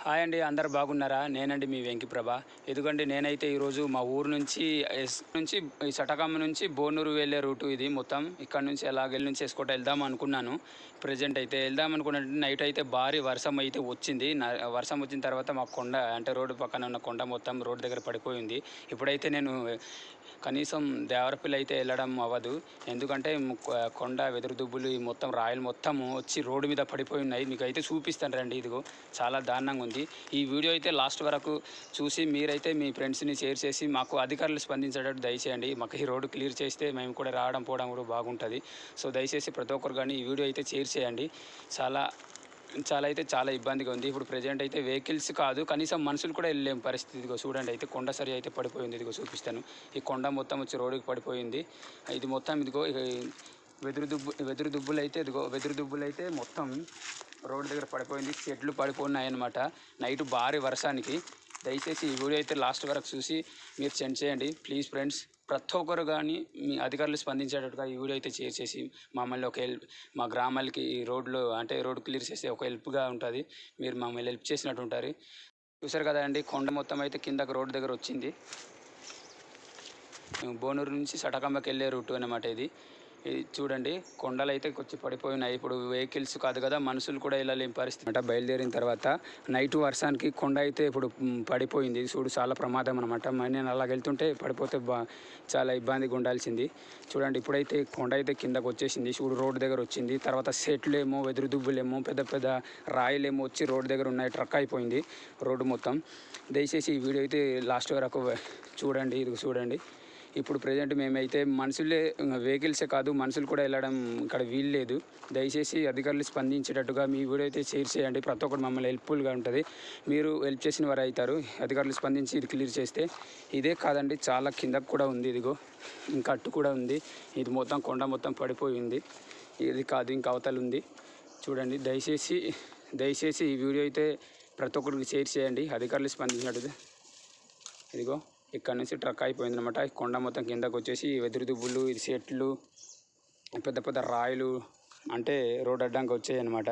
Hi అండి, అందరు బాగున్నారా? నేనండి మీ వెంకిప్రభ. ఎందుకంటే నేనైతే ఈరోజు మా ఊరు నుంచి ఈ సటకమ్మ నుంచి బోనూరు వెళ్ళే రూటు ఇది. మొత్తం ఇక్కడ నుంచి ఎలాగెళ్ళి నుంచి ఎస్కోట వెళ్దాం అనుకున్నాను. ప్రజెంట్ అయితే వెళ్దాం అనుకున్నట్టు నైట్ అయితే భారీ వర్షం అయితే వచ్చింది. వర్షం వచ్చిన తర్వాత మా కొండ అంటే రోడ్డు పక్కన ఉన్న కొండ మొత్తం రోడ్డు దగ్గర పడిపోయింది. ఇప్పుడైతే నేను కనీసం దేవరపల్లి అయితే వెళ్ళడం అవ్వదు. ఎందుకంటే కొండ వెదురు దుబ్బులు ఈ మొత్తం రాయలు మొత్తం వచ్చి రోడ్డు మీద పడిపోయి ఉన్నాయి. మీకు అయితే చూపిస్తాను రండి. ఇదిగో చాలా దారుణంగా ఉంది. ఈ వీడియో అయితే లాస్ట్ వరకు చూసి మీరైతే మీ ఫ్రెండ్స్ని షేర్ చేసి మాకు అధికారులు స్పందించేటట్టు దయచేయండి. మాకు ఈ రోడ్డు క్లియర్ చేస్తే మేము కూడా రావడం పోవడం కూడా బాగుంటుంది. సో దయచేసి ప్రతి ఒక్కరు కానీ ఈ వీడియో అయితే షేర్ చేయండి. చాలా ఇబ్బందిగా ఉంది. ఇప్పుడు ప్రజెంట్ అయితే వెహికల్స్ కాదు, కనీసం మనుషులు కూడా వెళ్ళలేం పరిస్థితి. ఇదిగో చూడండి, అయితే కొండ సరి అయితే పడిపోయింది. ఇదిగో చూపిస్తాను. ఈ కొండ మొత్తం వచ్చి రోడ్డుకి పడిపోయింది. ఇది మొత్తం ఇదిగో వెదురు దుబ్బులు అయితే మొత్తం రోడ్డు దగ్గర పడిపోయింది. చెట్లు పడిపోయినాయన్నమాట నైట్ భారీ వర్షానికి. దయచేసి ఈ వీడియో అయితే లాస్ట్ వరకు చూసి మీరు సెండ్ చేయండి ప్లీజ్ ఫ్రెండ్స్. ప్రతి ఒక్కరు కానీ మీ అధికారులు స్పందించేటట్టుగా ఈ వీడియో అయితే షేర్ చేసి మమ్మల్ని ఒక హెల్ప్, మా గ్రామాలకి రోడ్డు క్లియర్ చేస్తే ఒక హెల్ప్గా ఉంటుంది. మీరు మమ్మల్ని హెల్ప్ చేసినట్టు ఉంటారు. చూసారు కదా అండి, కొండ మొత్తం అయితే కిందకు రోడ్డు దగ్గర వచ్చింది. బోనూరు నుంచి సటకమ్మకి వెళ్ళే రూట్ అనమాట ఇది చూడండి. కొండలు అయితే వచ్చి పడిపోయినాయి. ఇప్పుడు వెహికల్స్ కాదు కదా, మనుషులు కూడా వెళ్ళలేని పరిస్థితి అనమాట. బయలుదేరిన తర్వాత నైట్ వర్షానికి కొండ అయితే ఇప్పుడు పడిపోయింది. చూడు, చాలా ప్రమాదం అనమాట. నేను అలా వెళ్తుంటే పడిపోతే చాలా ఇబ్బందిగా ఉండాల్సింది. చూడండి, ఇప్పుడైతే కొండ అయితే కిందకు వచ్చేసింది. చూడు, రోడ్డు దగ్గర వచ్చింది. తర్వాత సెట్లేమో వెదురు దుబ్బులేమో పెద్ద పెద్ద రాయిలేమో వచ్చి రోడ్డు దగ్గర ఉన్నాయి. ట్రక్ అయిపోయింది రోడ్డు మొత్తం. దయచేసి ఈ వీడియో అయితే లాస్ట్ వరకు చూడండి. ఇది చూడండి. ఇప్పుడు ప్రజెంట్ మేమైతే మనుషులే, వెహికల్సే కాదు మనుషులు కూడా వెళ్ళడం ఇక్కడ వీల్లేదు. దయచేసి అధికారులు స్పందించేటట్టుగా మీ వీడియో అయితే షేర్ చేయండి. ప్రతి ఒక్కరు మమ్మల్ని హెల్ప్ఫుల్గా ఉంటుంది. మీరు హెల్ప్ చేసిన వారు అవుతారు. అధికారులు స్పందించి ఇది క్లియర్ చేస్తే. ఇదే కాదండి, చాలా కిందకు కూడా ఉంది. ఇదిగో ఇంకా అట్టు కూడా ఉంది. ఇది మొత్తం కొండ మొత్తం పడిపోయింది. ఇది కాదు, ఇంకా అవతల ఉంది. చూడండి, దయచేసి ఈ వీడియో అయితే ప్రతి ఒక్కరికి షేర్ చేయండి. అధికారులు స్పందించినట్టు. ఇదిగో ఇక్కడ నుంచి ట్రక్ అయిపోయింది అనమాట. కొండ మొత్తం కిందకు వచ్చేసి వెదురు దుబ్బులు, ఇది చెట్లు, పెద్ద పెద్ద రాయలు అంటే రోడ్ అడ్డంగా వచ్చాయి అనమాట.